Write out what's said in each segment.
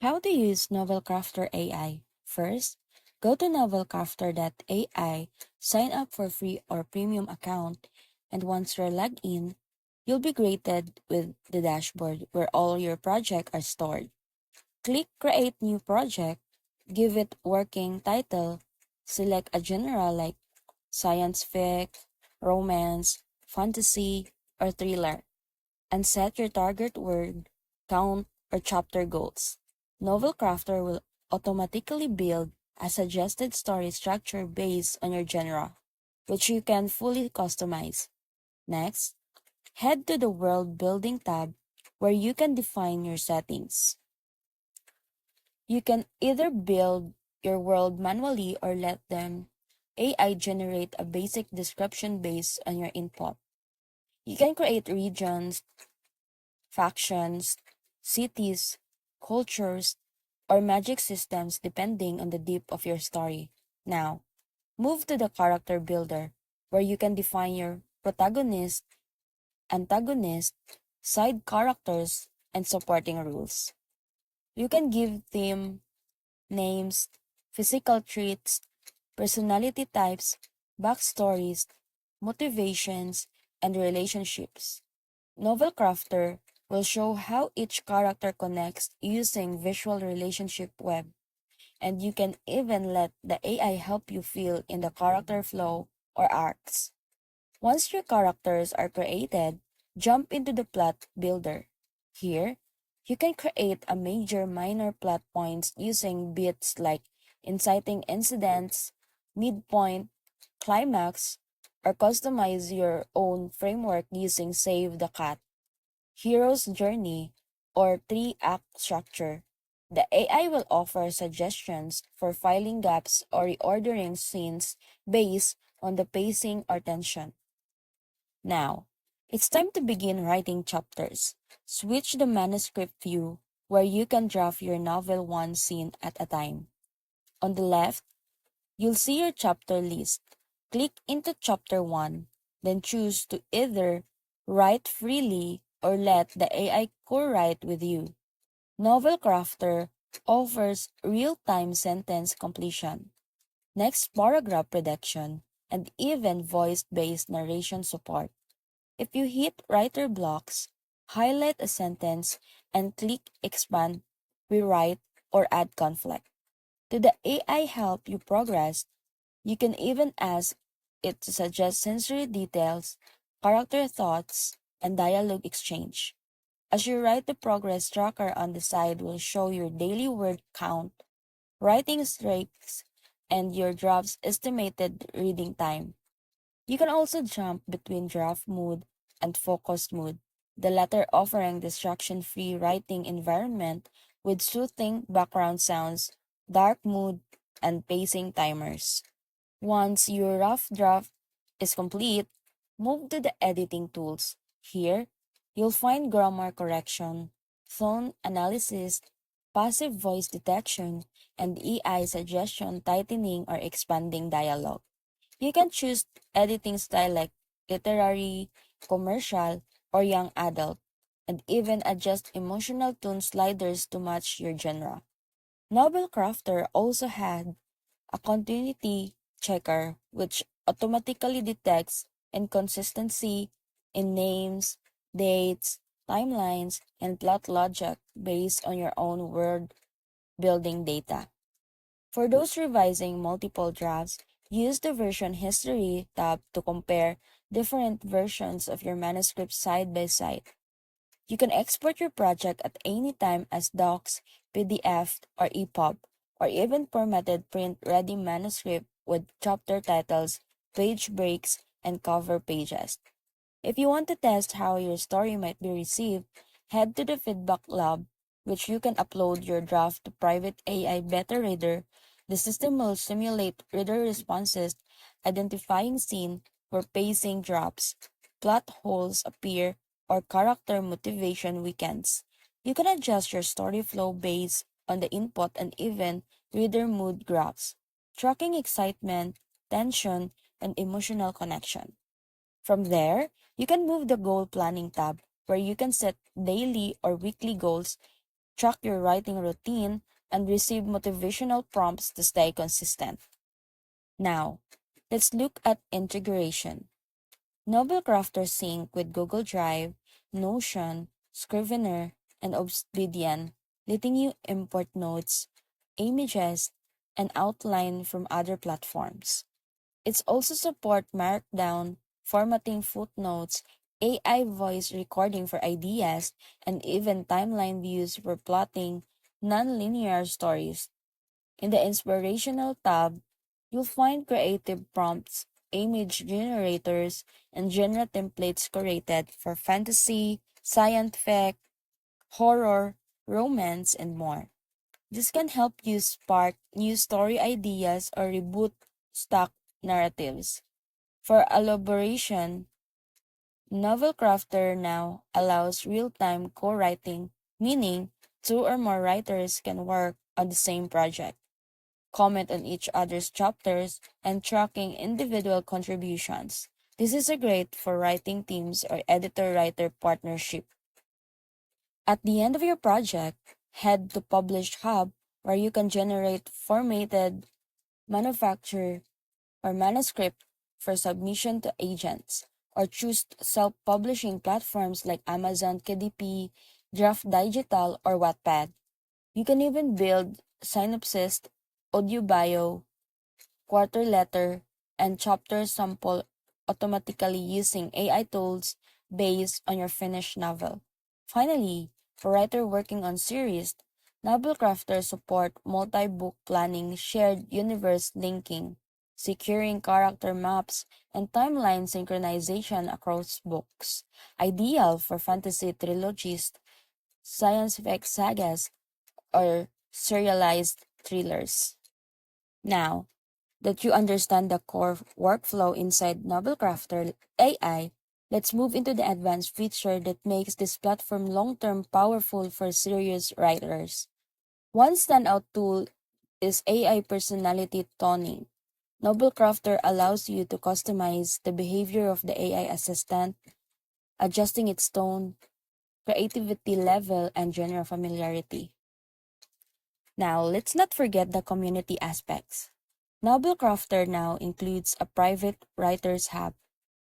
How to use Novelcrafter AI. First, go to novelcrafter.ai, sign up for free or premium account, and once you're logged in, you'll be greeted with the dashboard where all your projects are stored. Click Create New Project, give it working title, select a genre like science fic, romance, fantasy, or thriller, and set your target word, count, or chapter goals. Novel Crafter will automatically build a suggested story structure based on your genre, which you can fully customize. Next, head to the World Building tab where you can define your settings. You can either build your world manually or let them AI generate a basic description based on your input. You can create regions, factions, cities, cultures, or magic systems depending on the depth of your story. Now, move to the character builder, where you can define your protagonist, antagonist, side characters, and supporting rules. You can give them names, physical traits, personality types, backstories, motivations, and relationships. Novel Crafter will show how each character connects using visual relationship web, and you can even let the AI help you fill in the character flow or arcs. Once your characters are created, jump into the plot builder. Here, you can create a major minor plot points using bits like inciting incidents, midpoint, climax, or customize your own framework using Save the Cat, Hero's Journey, or three-act structure. The AI will offer suggestions for filing gaps or reordering scenes based on the pacing or tension. Now, it's time to begin writing chapters. Switch the manuscript view where you can draft your novel one scene at a time. On the left, you'll see your chapter list. Click into chapter 1, then choose to either write freely or let the AI co-write with you. Novel Crafter offers real-time sentence completion, next paragraph prediction, and even voice-based narration support. If you hit writer blocks, highlight a sentence and click expand, rewrite, or add conflict. To the AI help you progress, you can even ask it to suggest sensory details, character thoughts, and dialogue exchange. As you write, the progress tracker on the side will show your daily word count, writing streaks, and your draft's estimated reading time. You can also jump between draft mode and focused mode, the latter offering distraction-free writing environment with soothing background sounds, dark mood, and pacing timers. Once your rough draft is complete, move to the editing tools. Here, you'll find grammar correction, tone analysis, passive voice detection, and AI suggestion tightening or expanding dialogue. You can choose editing style like literary, commercial, or young adult, and even adjust emotional tone sliders to match your genre. Novel Crafter also had a continuity checker which automatically detects inconsistency in names, dates, timelines, and plot logic based on your own word building data. For those revising multiple drafts, use the version history tab to compare different versions of your manuscript side by side. You can export your project at any time as docs, PDF, or EPUB, or even formatted print-ready manuscript with chapter titles, page breaks, and cover pages. If you want to test how your story might be received, head to the Feedback Lab, which you can upload your draft to private AI beta reader. The system will simulate reader responses, identifying scene where pacing drops, plot holes appear, or character motivation weakens. You can adjust your story flow based on the input and even reader mood graphs, tracking excitement, tension, and emotional connection. From there, you can move the goal planning tab where you can set daily or weekly goals track your writing routine, and receive motivational prompts to stay consistent. Now, let's look at integration. Novelcrafter sync with Google Drive, Notion, Scrivener, and Obsidian, letting you import notes, images, and outline from other platforms. It's also support Markdown, formatting footnotes, AI voice recording for ideas, and even timeline views for plotting nonlinear stories. In the Inspirational tab, you'll find creative prompts, image generators, and genre templates curated for fantasy, scientific, horror, romance, and more. This can help you spark new story ideas or reboot stock narratives. For elaboration, Novelcrafter now allows real-time co-writing, meaning two or more writers can work on the same project, comment on each other's chapters, and tracking individual contributions. This is a great for writing teams or editor-writer partnership. At the end of your project, head to Publish Hub where you can generate formatted manufacture or manuscript for submission to agents, or choose self-publishing platforms like Amazon KDP, Draft Digital, or Wattpad. You can even build synopsis, audio bio, quarter letter, and chapter sample automatically using AI tools based on your finished novel. Finally, for writer working on series, novel crafters support multi-book planning, shared universe linking, securing character maps, and timeline synchronization across books, ideal for fantasy trilogies, science fiction sagas, or serialized thrillers. Now, that you understand the core workflow inside Novelcrafter AI, let's move into the advanced feature that makes this platform long-term powerful for serious writers. One standout tool is AI personality toning. Novelcrafter allows you to customize the behavior of the AI assistant, adjusting its tone, creativity level, and genre familiarity. Now, let's not forget the community aspects. Novelcrafter now includes a private writers hub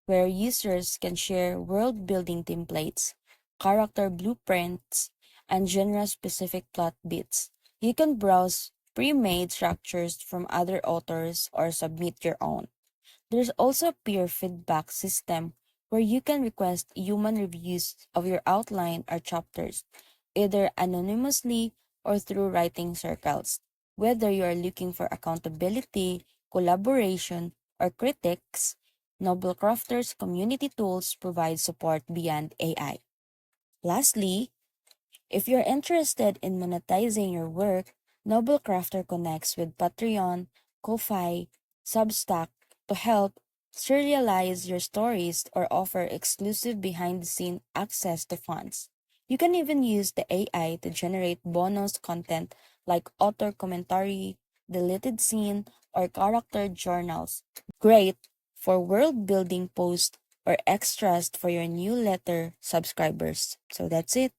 where users can share world-building templates, character blueprints, and genre-specific plot bits. You can browse pre-made structures from other authors or submit your own. There's also a peer feedback system where you can request human reviews of your outline or chapters, either anonymously or through writing circles. Whether you are looking for accountability, collaboration, or critics, Noblecrafter's community tools provide support beyond AI. Lastly, if you're interested in monetizing your work, Noblecrafter connects with Patreon, Ko-Fi, Substack to help serialize your stories or offer exclusive behind-the-scene access to funds. You can even use the AI to generate bonus content like author commentary, deleted scene, or character journals. Great for world-building posts or extras for your newsletter subscribers. So that's it.